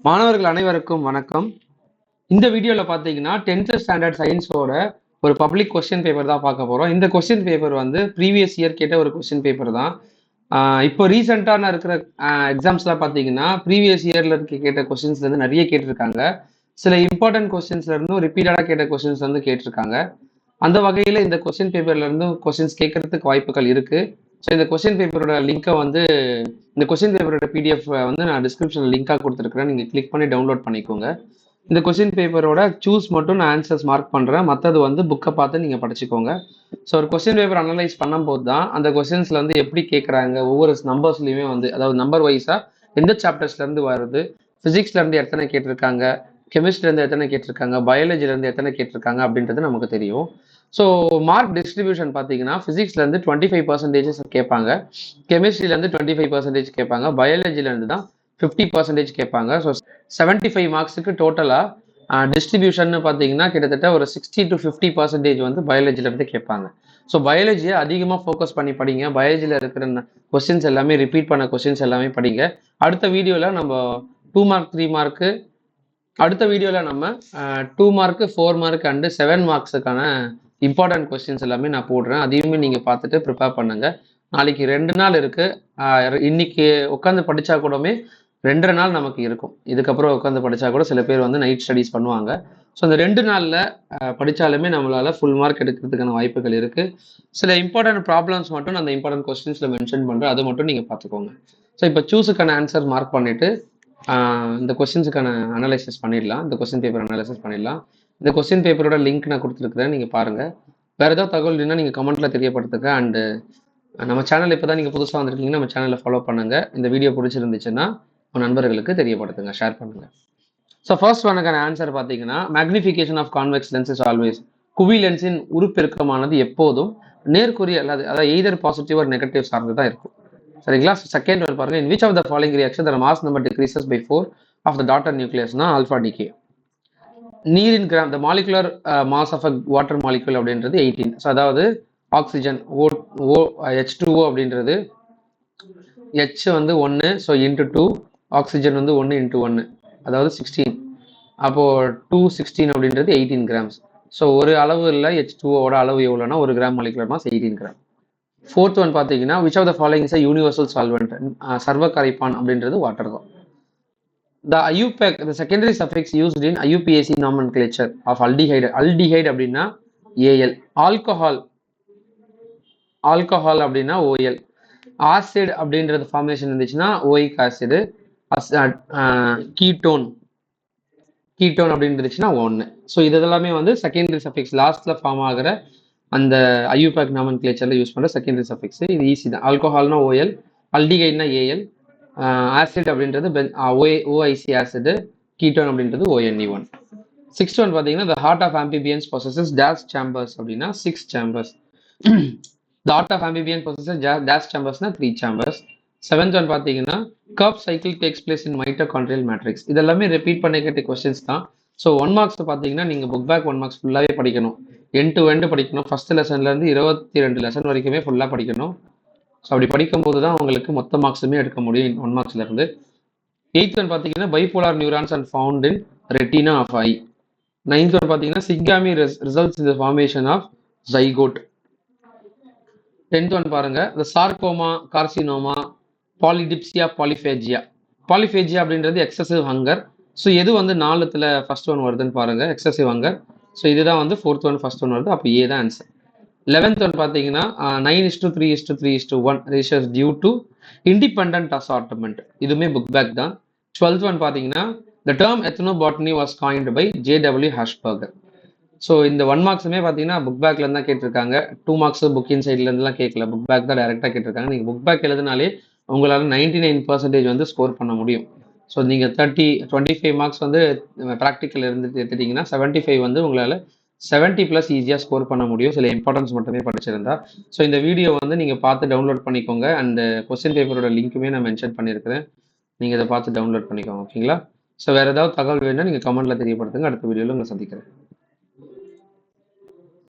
மாணவர்கள் அனைவருக்கும் வணக்கம். இந்த வீடியோல பார்த்தீங்கன்னா 10th ஸ்டாண்டர்ட் சயின்ஸோட ஒரு பப்ளிக் கொஸ்டின் பேப்பர் தான் பார்க்க போறோம். இந்த கொஸ்டின் பேப்பர் வந்து ப்ரீவியஸ் இயர் கேட்ட ஒரு கொஸ்டின் பேப்பர் தான். இப்போ ரீசெண்டான இருக்கிற எக்ஸாம்ஸ்லாம் பார்த்தீங்கன்னா ப்ரீவியஸ் இயர்ல கேட்ட கொஸ்டின்ஸ்ல இருந்து நிறைய கேட்டிருக்காங்க. சில இம்பார்ட்டன்ட் கொஸ்டின்ஸ்ல இருந்தும் ரிப்பீட்டடா கேட்ட கொஸ்டின்ஸ் வந்து கேட்டிருக்காங்க. அந்த வகையில இந்த கொஸ்டின் பேப்பர்ல இருந்தும் கொஸ்டின்ஸ் கேட்கறதுக்கு வாய்ப்புகள் இருக்கு. ஸோ இந்த கொஸ்டின் பேப்பரோட லிங்கை வந்து இந்த கொஸ்டின் பேப்பரோட பிடிஎஃப் வந்து நான் டிஸ்கிரிப்ஷனில் லிங்காக கொடுத்துருக்குறேன். நீங்கள் கிளிக் பண்ணி டவுன்லோட் பண்ணிக்கோங்க. இந்த கொஸ்டின் பேப்பரோட சூஸ் மட்டும் நான் ஆன்சர்ஸ் மார்க் பண்ணுறேன். மற்றது வந்து புக்கை பார்த்து நீங்கள் படிச்சுக்கோங்க. ஸோ ஒரு கொஸ்டின் பேப்பர் அனலைஸ் பண்ணும்போது தான் அந்த கொஸ்டின்ஸில் வந்து எப்படி கேட்குறாங்க, ஒவ்வொரு நம்பர்ஸ்லையுமே வந்து அதாவது நம்பர் வைஸாக எந்த சாப்டர்ஸ்லேருந்து வருது, ஃபிசிக்ஸ்லேருந்து எத்தனை கேட்டிருக்காங்க, கெமிஸ்ட்ரிலேருந்து எத்தனை கேட்டிருக்காங்க, பயாலஜிலேருந்து எத்தனை கேட்டிருக்காங்க அப்படின்றது நமக்கு தெரியும். ஸோ மார்க் டிஸ்ட்ரிபியூஷன் பார்த்தீங்கன்னா ஃபிசிக்ஸ்லேருந்து 25% கேட்பாங்க, கெமிஸ்ட்ரிலேருந்து 25% கேட்பாங்க, பயாலஜிலேருந்து தான் 50% கேட்பாங்க. ஸோ 75 மார்க்ஸுக்கு டோட்டலாக டிஸ்ட்ரிபியூஷன் பார்த்தீங்கன்னா கிட்டத்தட்ட ஒரு 60 to 50% வந்து பயாலஜிலேருந்து கேட்பாங்க. ஸோ பயாலஜியை அதிகமாக ஃபோக்கஸ் பண்ணி படிங்க. பயாலஜியில் இருக்கிற கொஸ்டின்ஸ் எல்லாமே ரிப்பீட் பண்ண கொஸ்டின்ஸ் எல்லாமே படிங்க. அடுத்த வீடியோவில் நம்ம 2 மார்க் 3 மார்க்கு, அடுத்த வீடியோவில் நம்ம 2 மார்க்கு 4 மார்க் அண்டு 7 மார்க்ஸுக்கான இம்பார்ட்டன்ட் கொஸ்டின்ஸ் எல்லாமே நான் போடுறேன். அதையுமே நீங்கள் பார்த்துட்டு ப்ரிப்பேர் பண்ணுங்க. நாளைக்கு 2 நாள் இருக்கு. இன்னைக்கு உட்காந்து படிச்சா கூடமே 2.5 நாள் நமக்கு இருக்கும். இதுக்கப்புறம் உட்காந்து படிச்சா கூட சில பேர் வந்து நைட் ஸ்டடீஸ் பண்ணுவாங்க. ஸோ அந்த 2 நாளில் படித்தாலுமே நம்மளால ஃபுல் மார்க் எடுக்கிறதுக்கான வாய்ப்புகள் இருக்கு. சில இம்பார்ட்டன்ட் ப்ராப்ளம்ஸ் மட்டும் நான் அந்த இம்பார்ட்டன்ட் கொஸ்டின்ஸில் மென்ஷன் பண்ணுறேன். அதை மட்டும் நீங்கள் பார்த்துக்கோங்க. ஸோ இப்போ சூஸுக்கான ஆன்சர் மார்க் பண்ணிட்டு இந்த கொஸ்டின்ஸுக்கான அனலைசிஸ் பண்ணிடலாம். இந்த கொஸ்டின் பேப்பர் அனலைசிஸ் பண்ணிடலாம். இந்த கொஸ்டின் பேப்பரோட லிங்க் நான் கொடுத்துருக்குறேன், நீங்கள் பாருங்கள். வேறு ஏதாவது தகவல் இருந்தால் நீங்கள் கமெண்ட்டில் தெரியப்படுத்துங்க. அண்டு நம்ம சேனல் இப்போ தான் நீங்கள் புதுசாக வந்திருக்கீங்கன்னா நம்ம சேனலை ஃபாலோ பண்ணுங்கள். இந்த வீடியோ பிடிச்சிருந்துச்சுன்னா உங்கள் நண்பர்களுக்கு தெரியப்படுத்துங்க, ஷேர் பண்ணுங்கள். ஸோ ஃபர்ஸ்ட் ஒன்னுக்கான ஆன்சர் பார்த்தீங்கன்னா magnification of convex lens is always. குவி லென்ஸின் உருப்பெருக்கமானது எப்போதும் நேர்குறி அல்லது அதாவது எய்தர் பாசிட்டிவ் ஒரு நெகட்டிவ் சார்ந்து தான் இருக்கும். சரிங்களா? செகண்ட் ஒன் பாருங்க, in which of the following reaction the mass number decreases by 4 of the daughter நியூக்ளியஸ்னா ஆல்ஃபா டிகே. நீரின் gram the molecular mass of a water molecule அப்படின்றது 18. ஸோ அதாவது ஆக்சிஜன் H2O அப்படின்றது H வந்து 1, ஸோ இன்ட்டு 2, ஆக்சிஜன் வந்து 1 into 1 அதாவது 16. அப்போது 216 அப்படின்றது 18 கிராம்ஸ். ஸோ ஒரு அளவு இல்லை H2ஓட அளவு எவ்வளோனா 1 gram molecular mass 18 gram. Fourth one பார்த்தீங்கன்னா which of the following is a universal solvent. சர்வ கரைப்பான் அப்படின்றது வாட்டர் தான். The IUPAC, the secondary suffix used in IUPAC nomenclature of aldehyde. Aldehyde அப்படின்னா AL, ஆல்கஹால் அப்படின்னா OL, ஆசிட் அப்படின்றது formation இருந்துச்சுன்னா ஓயிக் acid, ketone அப்படின்னு இருந்துச்சுன்னா 1. ஸோ இதெல்லாமே வந்து செகண்டரி சஃபிக்ஸ் லாஸ்ட்ல ஃபார்ம் ஆகிற அந்த IUPAC நாமென்க்ளேச்சர்ல யூஸ் பண்ற செகண்டரி சஃபிக்ஸ். இது ஈஸி தான். ஆல்கஹால்னா OL, அல்டிகைட்னா AL, ஆசிட் அப்படின்றது OIC ஆசிட், கீட்டோன் அப்படின்றது ONE1. 6th ஒன் பார்த்தீங்கன்னா the heart of amphibians possesses dash chambers அப்படின்னா 6 chambers. the heart of amphibian possesses dash chambersனா 3 chambers. 7th one பார்த்தீங்கன்னா Krebs cycle takes place in mitochondrial matrix. இதெல்லாமே repeat பண்ண கேட்ட questions தான். So 1 marks பார்த்தீங்கன்னா நீங்கள் book back 1 marks ஃபுல்லாகவே படிக்கணும். எண்ட் டு எண்ட் படிக்கணும். ஃபர்ஸ்ட் லெசன்லேருந்து 22 லெசன் வரைக்குமே ஃபுல்லாக படிக்கணும். ஸோ அப்படி படிக்கும்போது தான் உங்களுக்கு மொத்த மார்க்ஸுமே எடுக்க முடியும் 1 மார்க்ஸ்லேருந்து. 8th ஒன் பார்த்தீங்கன்னா bipolar neurons and found in retina of eye. 9th one பார்த்தீங்கன்னா syngamy results in the formation of zygote. 10th one பாருங்க, the sarcoma, carcinoma, polydipsia, polyphagia அப்படின்றது எக்ஸசிவ் ஹங்கர். ஸோ எது வந்து 4த்துல ஃபர்ஸ்ட் ஒன் வருதுன்னு பாருங்க, excessive hunger. So இதுதான் வந்து 4th one first one வருது. அப்போ ஏ தான் ஆன்சர். 11th ஒன் பார்த்தீங்கன்னா 9:3:3:1 ratios due to independent assortment. இதுவுமே புக் பேக் தான். 12th ஒன் பார்த்தீங்கன்னா the term ethnobotany was coined by JW Harshberger. So இந்த 1 மார்க்ஸுமே பார்த்தீங்கன்னா புக் பேக்ல தான் கேட்டிருக்காங்க. 2 மார்க்ஸ் புக் இன் சைட்லேருந்துலாம் கேட்கல, புக் பேக் தான் டைரெக்டாக கேட்டிருக்காங்க. நீங்கள் புக் பேக் எழுதினாலே உங்களால் 99% வந்து ஸ்கோர் பண்ண முடியும். ஸோ நீங்கள் 25 மார்க்ஸ் வந்து ப்ராக்டிக்கல் இருந்து எடுத்துட்டிங்கன்னா 75 வந்து உங்களால் 70+ ஈஸியாக ஸ்கோர் பண்ண முடியும், சில இம்பார்ட்டன்ஸ் மட்டுமே படிச்சிருந்தா. ஸோ இந்த வீடியோ வந்து நீங்கள் பார்த்து டவுன்லோட் பண்ணிக்கோங்க. அண்ட் கொஸ்டின் பேப்பரோட லிங்க்குமே நான் மென்ஷன் பண்ணியிருக்கிறேன், நீங்கள் இதை பார்த்து டவுன்லோட் பண்ணிக்கோங்க. ஓகேங்களா? ஸோ வேறு ஏதாவது தகவல் வேணும்னா நீங்கள் கமெண்ட்டில் தெரியப்படுத்துங்க. அடுத்த வீடியோவில் உங்களை சந்திக்கிறேன்.